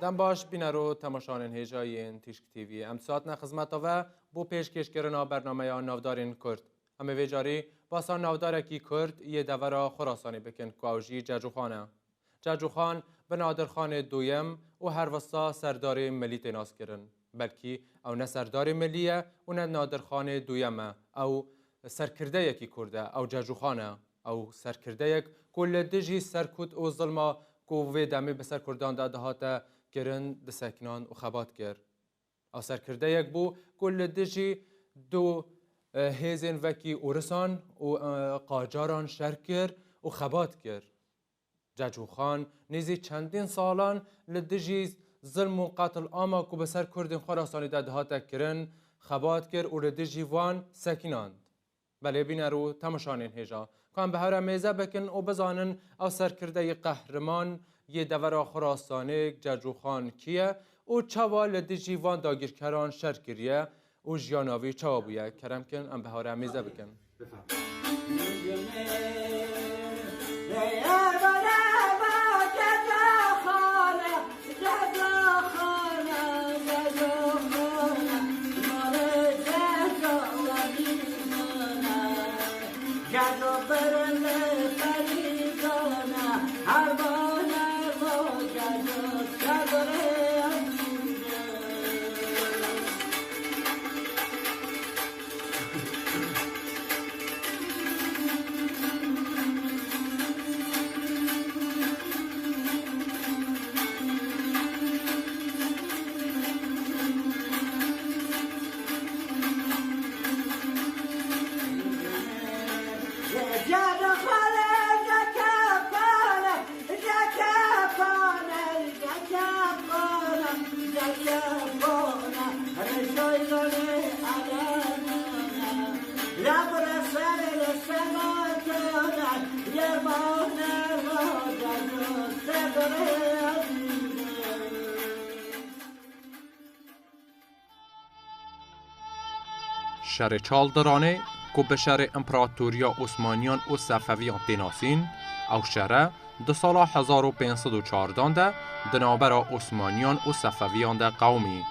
دم باش بینرو تماشان هیجاین تیشک تیوی امسات خدمت و بو پیشکش کردن برنامه نافدارین کرد همه ویجاری باسان نافدار کی کرد یه دورا خراسانی بکن کاوجی جاجوخانه جاجوخان به نادرخان دویم و هر وستا سردار ملی تناس کردن بلکی او نه سردار ملیه و نه نادرخان دویمه او سرکرده یکی کرده او جاجوخانه او سرکرده یک کل دجی سرکوت او ظلمه کووی دمی بسر کردان داده هاته کرن دسکنان و خبات کرد. او سرکرده یک بو کل دجی دو هیزن وکی اورسان و قاجاران شرکر و خبات کرد. جاجوخان نیزی چندین سالان لدجی ظلم و قتل آما کو بسر کردن خراسانی داده هاته کرن خبات کرد و لدجی وان سکناند. بله بینرو تماشانین هیجا کان به هر میزه بکن و بزانن او سرکرده قهرمان یه دور خراسانی جاجوخان کیه و چوال دی جیوان داگیرکران شرکریه و جیاناوی چوابویه کرم کن ام به هر میزه بکن شهر چالدرانه که به شهر امپراتوریا عثمانیان و صفویان تناسین او شهر ده سال 1514 ده دنابر عثمانیان و صفویان ده قومی.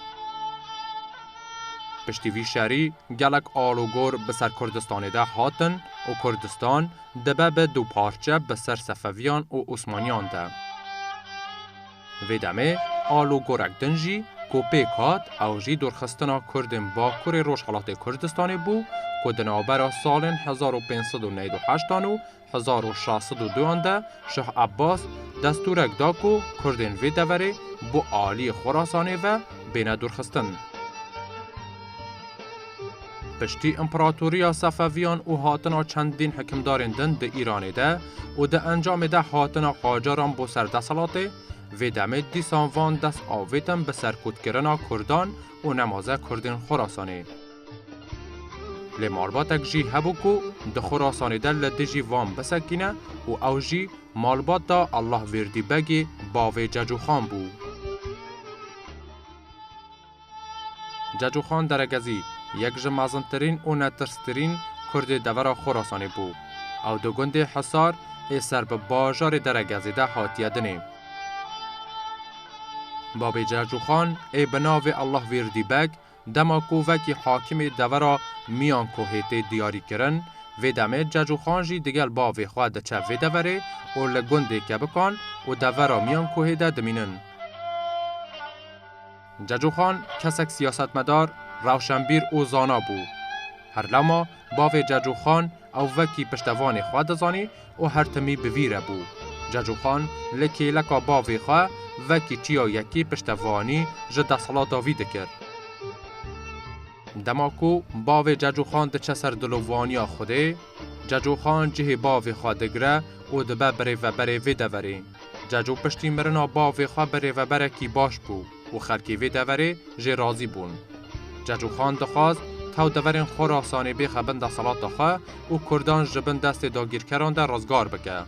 پشتیوی شهری گلک آلوگور به سر کردستان ده هاتن و کردستان دبه به دو پارچه به سر صفویان و عثمانیان ده. ویدمه آلوگورک دنجی کوپیک هات او جی درخستنا کردن با کور روشحالات کردستانی بو که دنابرا سال 1598 و 1602 ده شاه عباس دستورک دا کو کردن وی دوره بو آلی خراسانی و بین درخستن. پشتی امپراتوریا صفویان و هاتنا چندین حکمدارن دن ده ایران ده و ده انجام ده هاتنا قاجاران بو سردسلاته و دمه دیسان وان دست آویتن به سرکوت کرنا کردان و نمازه کردن خراسانی. لمالباتک جی هبو کو ده خراسانی ده لده جی وان بسکینه و او جی مالبات دا الله وردی بگی باوی جاجوخان بو. جاجوخان درگزی یک جمازنترین و نترسترین کرد دورا خراسانی بو. او دو گنده حصار ای سر به باجار درگزی ده حاتیه دنیم. باب جاجوخان ای بناو الله ویردی بگ دما کووکی حاکم دورا میان کوهیت دیاری کرن و دمه جاجوخان جی دیگل باوی خواه ده چه و دوره و لگنده که بکن و دورا میان کوهی ده دمینن. جاجوخان کسک سیاستمدار روشنبیر و زانا بو. هر لما باوی جاجوخان او وکی پشتوان خواه دزانی و هر تمی بویره بو. جاجوخان لکی لکا باوی خواه وکی چیا یکی پشتوانی جده صلاتا ویده کرد. دماکو باوی جاجوخان ده چسر دلووانیا خوده، جاجوخان جه باوی خواه دگره و دبه بره و بره ویده وره. جاجو پشتی مرنا باوی خواه بره و بره کی باش بو و خلکی ویده وره جه رازی بون. جاجوخان دخواست تاو دورین خراسانی بیخه بند صلاتا خواه و کردان جبن دست داگیر کران ده رازگار بکه.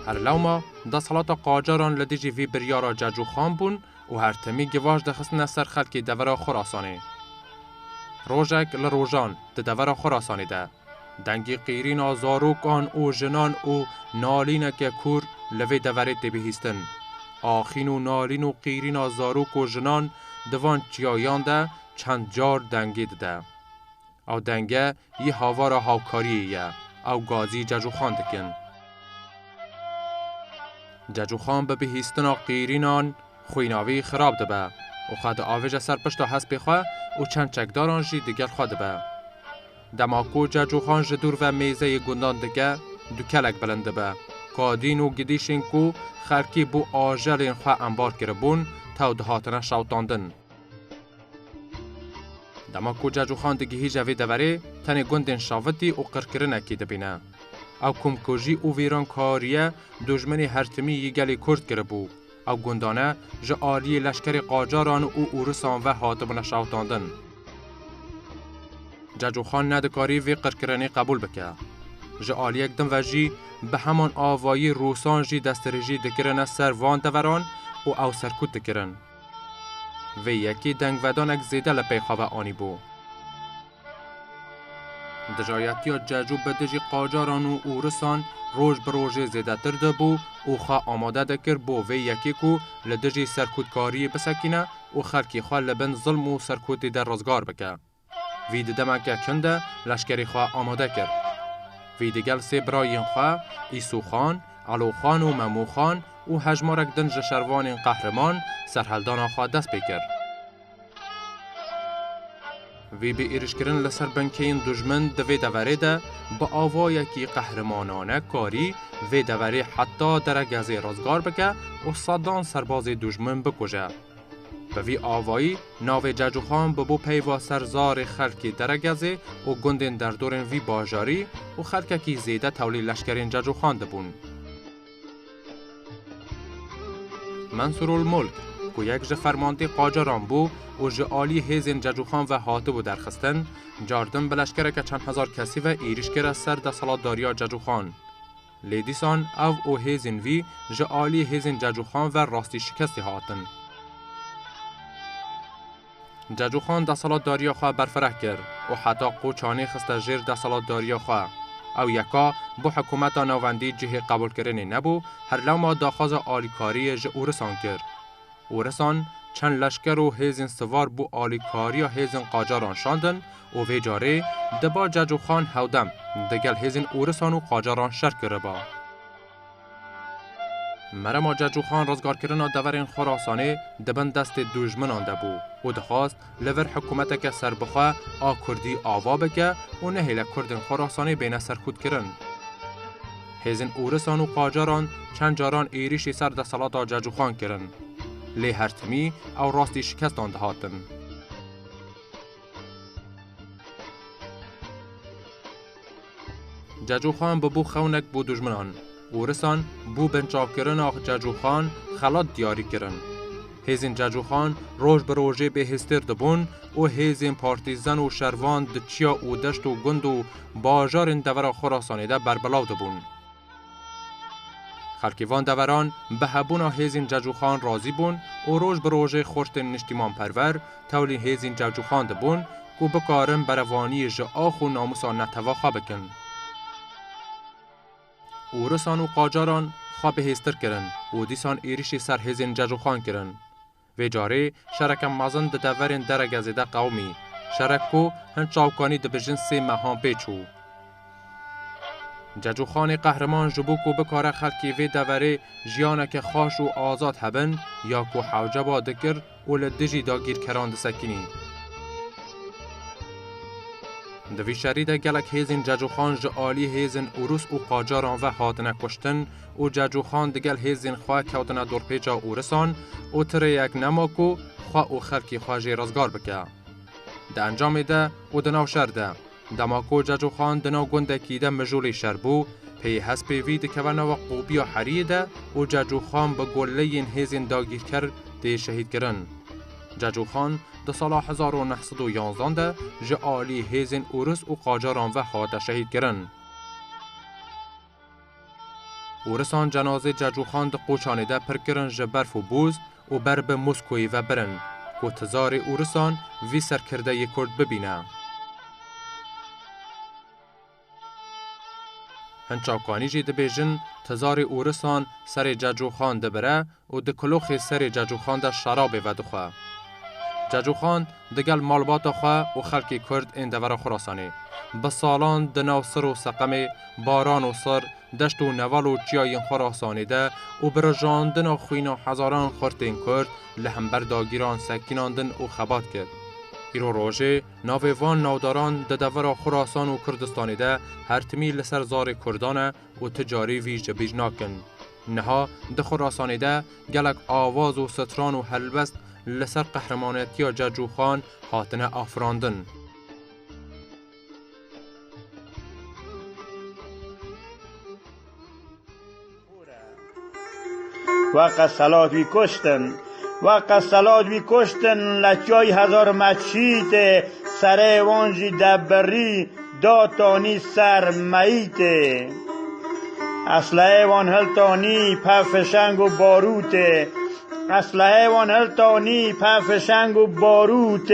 هر لوما ده صلاة قاجاران لدیجی وی بریارا جاجوخان بون و هر تمی گواش دخستن سر خلکی دورا خراسانی. روژک لروژان ده دورا خراسانی ده. دنگی قیرین زاروکان و جنان و نالین که کور لوی دوری تبهیستن. آخین و نالین و قیرین و زاروک و جنان دوان چیایان ده چند جار دنگی ده. او دنگه یه هاوارا هاوکاریه او گازی ججو خان دکن. ججو خان به بهیستنا قیرینان خویناوی خراب ده به و خود آویج سر پشت و حسب خواه و چند چکداران جی دیگر خود به. دماکو ججو خان جدور و میزه گندان دگه دو کلک بلنده به. کادین و گدیشین کو خلکی بو آجلین خواه انبار کربون تا دهاتنه شوتاندن. دماکو ججو خان دگی هی جوی دوره تنی گندین شاوتی و قرکرنه کی دبینه. او کمکوژی او ویران کاریه دجمنی هرتمی یگلی کرد کربو. او گندانه جه آلی لشکر قاجاران او اورسان و حاطبون شوتاندن. ججو خان ندکاری وی قرکرنی قبول بکه. جه آلی اکدم و جی به همان آوایی روسان جی دسترجی دکرن سر وان دوران و او سرکوت دکرن. و یکی دنگ ودانک زیده لپی خواه آنی بو. دجایتی ججو به دجی قاجاران و اورسان روز بروژه زیده تر ده بو و خواه آماده دکر بو و یکی کو لدجی سرکوتکاری بسکینه و خلکی خواه لبن ظلم و سرکوتی در رزگار بکه. وی دمکه کنده لشکری خواه آماده کرد. وی دیگل سی براین خواه ایسو خان، علو خان و ممو خان و هجمارک دنج شروان قهرمان سرحلدان خواه دست بکر. وی به ایرش کرن لسر بنکین دجمن دوی دوره ده با آوایی که قهرمانانه کاری وی دوره حتی درگزی رازگار بکه و صدان سرباز دجمن بکجه. به وی آوایی ناو ججو خان ببو پیوا سرزار خلکی درگزی و گندین در دورن وی باجاری و خلکی زیده تولی لشکرین ججو خان دبون. منصور الملک که یک جه فرمانده قاجران بو و جه آلی هیزین ججو خان و حاطب بو درخستن جاردن به لشکره که چند هزار کسی و ایریش کره سر ده سالات داریا ججو خان. لیدیسان او هیزین وی جه آلی هیزین ججو خان و راستی شکستی هاتن. ججو خان ده سالات داریا خواه برفره کرد و حتی قوچانی خسته جیر ده سالات داریا خواه. او یکا بو حکومت نواندی جه قبول کرنی نبو هر لما داخواز آلیکاری جه اورسان کرد. اورسان چند لشکر و هیزین سوار بو آلیکاری و هیزین قاجاران شاندن و وی جاره دبا ججو خان هودم دگل هیزین اورسان و قاجاران شر کرده با. مرما ججو خان رزگار کرنا دورین خراسانه دبن دست دجمنان دبو و دخواست لور حکومت که سر بخواه آ کردی آوا بکه و نهیل کردن خراسانه بین سرکود کرن. هیزین اورسان و قاجاران چند جاران ایریشی سر ده سلاتا ججو خان کرن. لی هرتمی او راستی شکستان دهاتن. ججو خان ببو خونک بو دجمنان. اورسان بو بنچاو کرن آخ ججو خان خلات دیاری کرن. هیزین ججو خان روز به روژه به هستر دبون و هیزین پارتیزن و شروان دچیا و دشت و گند و باجارین دورا خراسانی ده بربلاو دبون. خلکیوان دوران به هبونا هیزین ججو خان راضی بون و روز به روژه خورشت نشتیمان پرور تولی هیزین ججو خان دبون که بکارن بروانی جه آخ و ناموسان نتواخا بکن. اورسان و قاجاران خواه بهستر کرن و دیسان ایریشی سر هیزین ججو خان کرن. و جاره شرکم مازن ده دورین درگزیده قومی. شرکو هن چاوکانی ده بجن سی مهان پیچو. ججو خان قهرمان جبو کو بکاره خلکی وی دوره جیانه که خاش و آزاد هبن یا کو حوجبا دکر و لدجی داگیر کران ده سکینی. دوی شریده گلک هیزین ججو خان جه آلی هیزین اوروس و قاجاران و هاتنه کشتن و ججو خان دگل هیزین خواه کوتنه دور پیچا اورسان و تره یک نماکو خواه و خلکی خواه جی رزگار بکه. ده انجام ده و دناو شر ده. دماکو ججو خان دناو گنده کی ده مجولی شر بو پی هست پیوی ده که نو قوبی و حریه ده و ججو خان به گلهین هیزین داگیر کرد ده شهید کرن. ججو خان ده سال 1911 ده جه آلی هیزین اورس و قاجاران و حاده شهید کرن. اورسان جنازه ججو خان ده قوچانه ده پر کرن جه برف و بوز و بر به مسکوی و برن که تزار اورسان وی سر کرده یک کرد ببینه. هنچاکانی جی دبیجن تزار اورسان سر ججو خان دبره و دکلوخ سر ججو خان ده شراب و دخواه. ججو خان دگل مالبات خواه و خلکی کرد این دور خراسانی. بسالان دناو سر و سقم باران و سر دشت و نوال و چیای خراسانی ده و برجاندن و خوین و هزاران خورتین کرد لحنبر داگیران سکیناندن و خبات کرد. ایرو روژه ناویوان ناوداران ده دور خراسان و کردستانی ده هرتمی لسر زار کردانه و تجاری وی جبیج ناکن. نها ده خراسانی ده گلک آواز و ستران و هلبست لسر قهرمانیتی ججو خان هاتنه آفراندن. وقت سلات وی کشتن لچای هزار مچیت سره وانجی دبری داتانی سر میت اسلحه وان هلتانی پفشنگ و باروت اسلحه وان هلتانی پفشنگ و باروت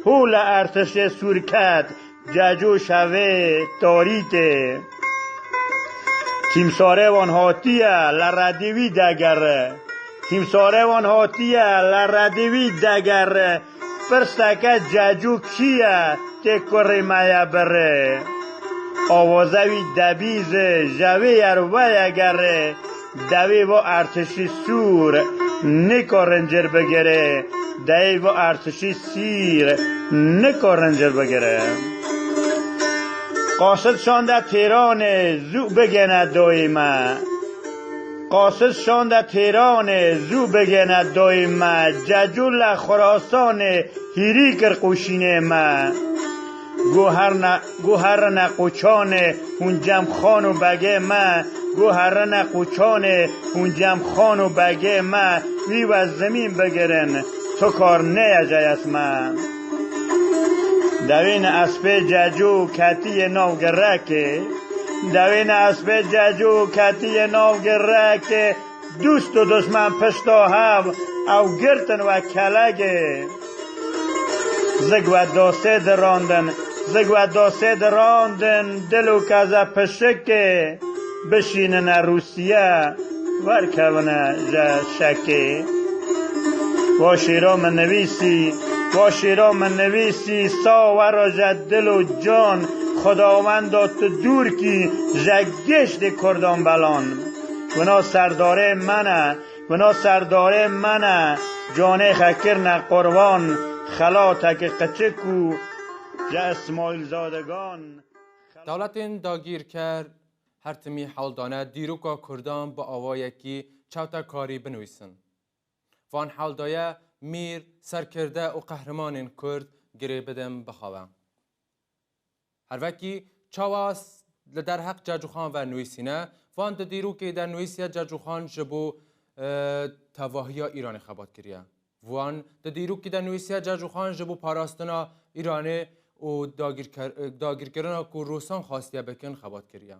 هول ارتش سورکت ججو شوه تاریت تیمساره وان هاتیه لردیوی دگره تیمساره وان هاتیه لردیوی دگره فرستکه ججو کیه تکره مایه بره آوازوی دبیز جوی اروی گره دوی و ارتشی سور نکارنجر بگره دوی و ارتشی سیر نکارنجر بگره قاصد شانده تیران زو بگنه دایمه قاصد شانده تیران زو بگنه دایمه ججول خراسان هیری کر قوشینه ما گوهر نقوچان هنجم خانو بگه ما گوهر نقوچان هنجم خانو بگه ما وی و زمین بگرن تو کار نیجای اسمه دوین اسب ججو کتی نوگرک دوین اسب ججو کتی نوگرک دوست و دشمن پشتا هم او گرتن و کلگه زگو داسه دراندن دلو کازا پشکه بشینن روسیه ورکونه جا شکه و شیرا من نویسی ساور و دل و جان خداوند تو دور کی جگشت کردان بلان ونا سرداره منه جانه خکر نه قربان خلاتک قچکو جا اسماعیل زادگان دولت داگیر کرد هرتمی حالدانه دیروکا کردان با آوایکی چوتا کاری بنویسن وان حالدایه میر سرکرده و قهرمان کرد گره بدم بخواه هر وکی چاواس لدر حق ججو خان و نویسینه وان ده دیروکی در نویسیه ججو خان جبو تواهی ایران خبات کریه وان ده دیروکی در نویسیه ججو خان جبو پاراستنا ایرانی و داگیر کردن کو روسان خواستیه بکن خبات کریه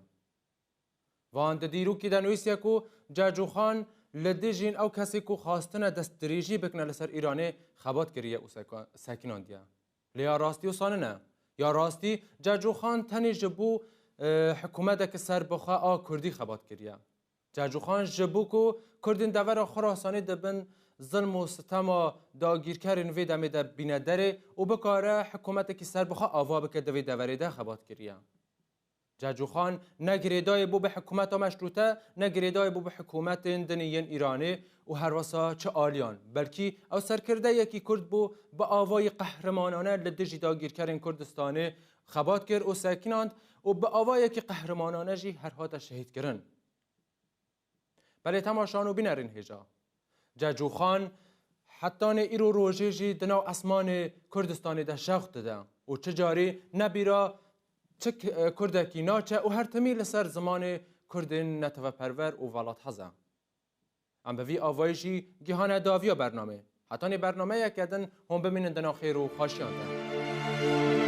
وان ده دیروکی در نویسیه کو ججو خان لدیجین او کسی کو خواستن دستریجی بکنه لسر ایرانی خبات کریه او ساکنان دیا لیا راستی و سانه نه یا راستی ججو خان تنی جبو حکومت که سر بخواه کردی خبات کریه ججو خان جبو کو کردین دور خراسانی دبن ظلم و ستم داگیر کرن وی دمی ده بینه داره و بکاره حکومت که سر بخواه آوا بکه دوی دوری ده خبات کریه ججو خان نگریدای بو به حکومت مشروطه نگریدای بو به حکومت دنیین ایرانی و هر واسا چه آلیان بلکی او سرکرده یکی کرد بو با آوای قهرمانانه لدجی داگیر کرن کردستانی خبات کرد و ساکناند و با آوای یکی قهرمانانه جی هر هات شهید کرن بله تماشانو بینرین هجا ججو خان حتی ایرو روژه جی دناو اسمان کردستانی ده شخص داده و چجاری نبیرا چه کردکی ناچه و هر تمیل سر زمان کردین نتوه پرور و ولات حزه ام به وی آوایشی گیهانه داویا برنامه حتی برنامه یکیدن هم بمینن دنا خیر و خاشیان ده